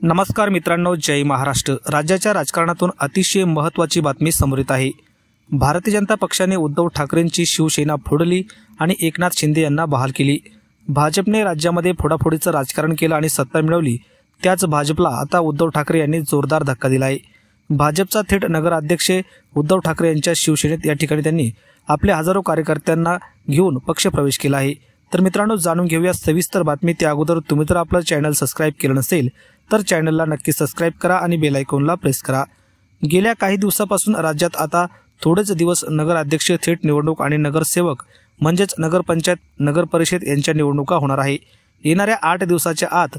नमस्कार मित्रांनो, जय महाराष्ट्र। राज्याच्या राजकारणातून अतिशय महत्त्वाची बातमी समोर येत आहे। भारतीय जनता पक्षाने उद्धव ठाकरेंची शिवसेना फोडली आणि एकनाथ शिंदे यांना बहाल केली। भाजपने राज्यामध्ये फोडाफोडीचं राजकारण केलं आणि सत्ता मिळवली। त्याच भाजपला आता उद्धव ठाकरे यांनी जोरदार धक्का दिला आहे। भाजपचा थेट नगराध्यक्ष उद्धव ठाकरे यांच्या शिवसेनेत या ठिकाणी त्यांनी आपल्या हजारो कार्यकर्त्यांना घेऊन पक्षप्रवेश केला आहे। तर मित्रांनो, जाणून घेऊया सविस्तर बातमी। त्या अगोदर तुम्ही जर आपलं चॅनल सबस्क्राइब केलं नसेल तर चॅनलला नक्की सबस्क्राइब करा आणि बेल आयकॉनला प्रेस करा। गेल्या काही दिवसापासून राज्यात आता थोडेच दिवस नगराध्यक्ष थेट निवडणूक आणि नगरसेवक म्हणजेच नगरपंचायत नगर परिषद यांच्या निवडणुका होणार आहे। येणाऱ्या 8 दिवसाच्या आत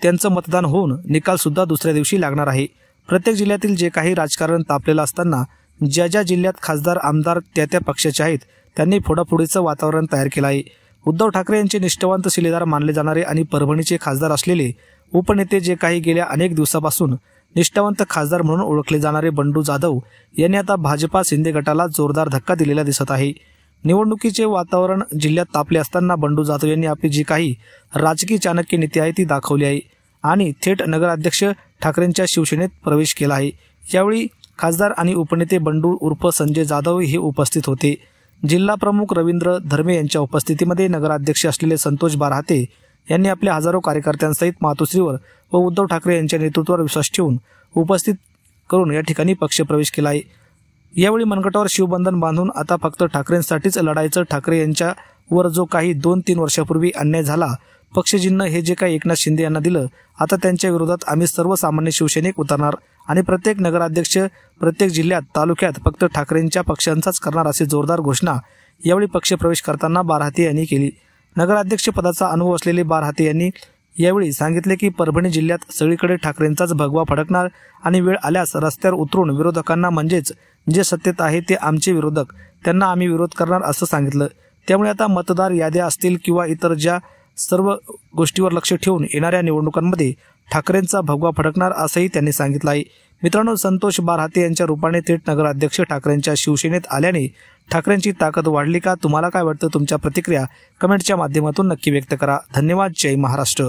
त्यांचं मतदान होऊन निकाल सुद्धा दुसऱ्या दिवशी लागणार आहे। प्रत्येक जिल्ह्यातील जे काही राजकारण तापलेलं असताना ज्या ज्या जिल्ह्यात खासदार आमदार त्या पक्षाचे आहेत त्यांनी फोडाफोडीचं वातावरण तयार केलं आहे। उद्धव ठाकरे यांचे निष्ठावंत शिलेदार मानले जाणारे आणि परभणीचे खासदार असलेले उपनेते जे काही गेल्या अनेक दिवसापासून निष्ठावंत खासदार म्हणून ओळखले जाणारे बंडू जाधव यांनी आता भाजपा शिंदे गटाला जोरदार धक्का दिलेला दिसत आहे। निवडणुकीचे वातावरण जिल्ह्यात तापले असताना बंडू जाधव यांनी आपली जी काही राजकीय चाणक्य नीती आहे ती दाखवली आहे आणि थेट नगराध्यक्ष ठाकरेंच्या शिवसेनेत प्रवेश केला आहे। यावेळी खासदार आणि उपनेते बंडू उर्फ संजय जाधव हे उपस्थित होते। जिल्हा प्रमुख रवींद्र धर्मे यांच्या उपस्थितीमध्ये नगराध्यक्ष असलेले संतोष बारहाते यांनी आपल्या हजारो कार्यकर्त्यांसहित मातोश्रीवर व उद्धव ठाकरे यांच्या नेतृत्वावर विश्वास ठेवून उपस्थित करून या ठिकाणी पक्षप्रवेश केला आहे। यावेळी मनगटावर शिवबंधन बांधून आता फक्त ठाकरेंसाठीच लढायचं। ठाकरे यांच्यावर जो काही 2-3 वर्षापूर्वी अन्याय झाला, पक्षचिन्ह हे जे काही एकनाथ शिंदे यांना दिलं, आता त्यांच्या विरोधात आम्ही सर्वसामान्य शिवसैनिक उतरणार आणि प्रत्येक नगराध्यक्ष प्रत्येक जिल्ह्यात तालुक्यात फक्त ठाकरेंच्या पक्षांचाच करणार अशी जोरदार घोषणा यावेळी पक्षप्रवेश करताना बारहाते यांनी केली। नगराध्यक्ष पदाचा अनुभव असलेले बारहाते यांनी यावेळी सांगितले की परभणी जिल्ह्यात सगळीकडे ठाकरेंचाच भगवा फडकणार आणि वेळ आल्यास रस्त्यावर उतरून विरोधकांना म्हणजेच जे सत्तेत आहे ते आमचे विरोधक त्यांना आम्ही विरोध करणार असं सांगितलं। त्यामुळे आता मतदार याद्या असतील किंवा इतर ज्या सर्व गोष्टीवर लक्ष ठेवून येणाऱ्या निवडणुकांमध्ये ठाकरेंचा भगवा फडकणार असंही त्यांनी सांगितलं आहे। मित्रांनो, संतोष बारहाते यांच्या रूपाने थेट नगराध्यक्ष ठाकरेंच्या शिवसेनेत आल्याने ठाकरेंची ताकद वाढली का? तुम्हाला काय वाटतं? तुमच्या प्रतिक्रिया कमेंटच्या माध्यमातून नक्की व्यक्त करा। धन्यवाद। जय महाराष्ट्र।